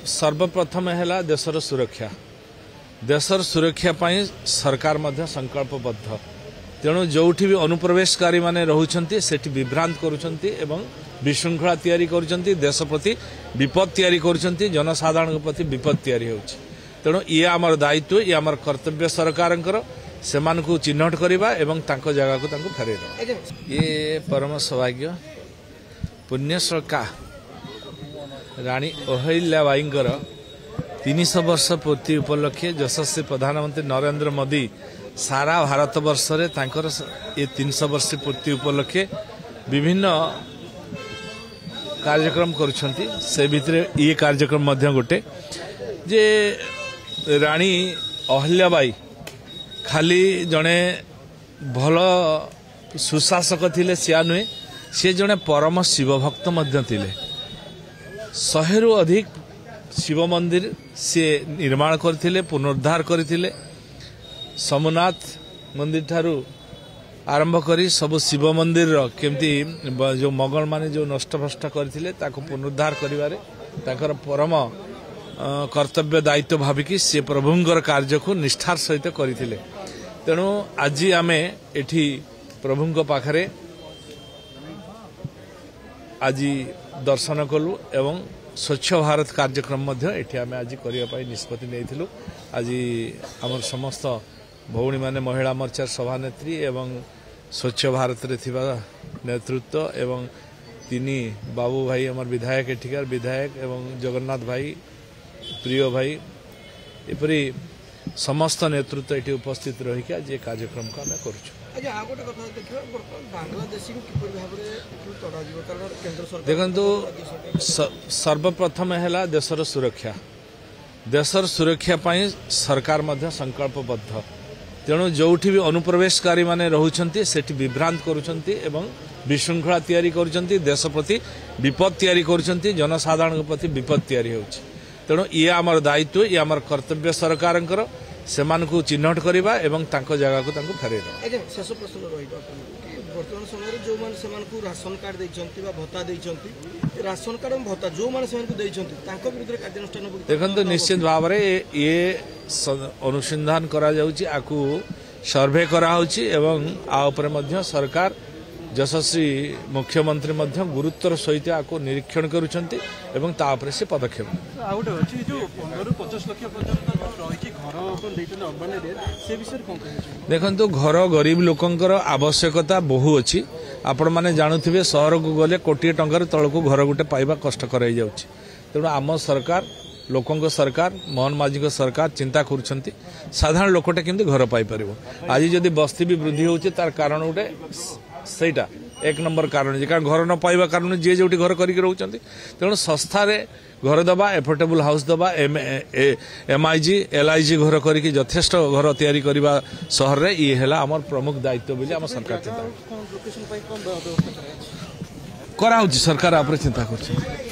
सर्वप्रथम है देशर सुरक्षा देशर सुरक्षा पाई सरकार मध्य संकल्पबद्ध तेणु जोठी भी अनुप्रवेशकारी माने रहउछंती सेठी विभ्रांत करूछंती एवं विशृंखला तैयारी करूछंती देश प्रति विपद तैयारी करूछंती जनसाधारण प्रति विपद तैयारी होउछ तेणु ये आमर दायित्व ये आमर कर्तव्य सरकारंकर सेमान को चिन्हट करबा एवं तांको जगह को तांको फेरेइबा ये परम सौभाग्य पुण्यश्लोका रानी अहिल्याबाईंकर 300 वर्ष पूर्ति उपलक्षे यशस्वी प्रधानमंत्री नरेंद्र मोदी सारा भारत वर्ष रे तांकर ये 300 वर्ष पूर्ति उपलक्षे विभिन्न कार्यक्रम करुछंती से भितरे ये कार्यक्रम मध्य गोटे जे रानी अहिल्याबाई खाली जड़े भल सुशासक थिले सिया नुहे सी जड़े परम शिव भक्त मध्य थिले 100 रु अधिक शिव मंदिर से निर्माण करथिले पुनरुद्धार करथिले सोमनाथ मंदिर ठारू आरंभ करी सब शिव मंदिर केमती जो मोगल माने जो नष्टभ्रष्ट करथिले ताको पुनरुद्धार करिवारे ताकर परम कर्तव्य दायित्व भाविकी से प्रभुंकर कार्य को निष्ठार सहित करथिले तेणु आज आमे एठी प्रभुंक पाखरे आज दर्शन कलु एवं स्वच्छ भारत कार्यक्रम मध्य एठी आमे आज करिया पाई निष्पत्ति नेइथिलु आज हमर समस्त भौणी माने महिला मोर्चा सभानेत्री एवं स्वच्छ भारत रे थिबा नेतृत्व एवं तिनी बाबू भाई हमर विधायक एठिकार विधायक एवं जगन्नाथ भाई प्रिय भाई एपरी समस्त नेतृत्व एठी उपस्थित रही के आज कार्यक्रम को आमे करूछु देखो सर्वप्रथम है देशर सुरक्षा देशर सुरक्षा पाई सरकार मध्य संकल्पबद्ध तेणु जोठी भी अनुप्रवेशकारी माने रहउछंती सेठी विभ्रांत करूछंती एवं विशृंखला तैयारी करूछंती देश प्रति विपद तैयारी करूछंती जनसाधारण प्रति विपद तैयारी होउछ तेणु ये आमर दायित्व ये आमर कर्तव्य सरकारंकर सेमान को चिन्हट करबा एवं तांको जगह को तांको फेरेइबा शेष प्रश्न रहिबा वर्तमान समय जो मान सेमान को राशन कार्ड दैछंती बा भत्ता दैछंती राशन कार्ड एवं भत्ता जो मान सेमान को दैछंती तांको विरुद्ध कार्यानुष्ठान देखंतु निश्चित भाव रे ये अनुसंधान करा जाउची आकु सर्वे करा होची एवं आ ऊपर मध्य सरकार यशस्वी मुख्यमंत्री मध्य गुरुत्वर सहित आको निरीक्षण करुछंती एवं ता ऊपर से पदक्षेप आउट अछि जो 15-50 लाख पर्यंत रहिची घर ओपन दैछन अर्बन एरिया से विषय कोन कहै देखंतु घर गरीब लोकंकर आवश्यकता बहु अछि आपण माने जानुथिबे शहर को गले कोटी टंकार तळ को घर गुटे पाइबा कष्ट कराई जाउछि तेणु आम सरकार लोकों सरकार मोहन माझी को सरकार चिंता करुछंती साधारण लोकटे केमती घर पाई परिबो आज जदी बस्ती भी वृद्धि होछि तार कारण उटे सेटा एक नंबर कारण कारण घर न पाइबा कारण जे जोटी घर करिक रहउछंती तेणु संस्था रे घर दबा एफोर्डेबल हाउस दबा एमआईजी एलआईजी घर करिक यथेष्ट घर तैयारी करबा शहर रे ये हैला हमर प्रमुख दायित्व बोली हम सरकार चिंता करा होछि सरकार आपरे चिंता करछि।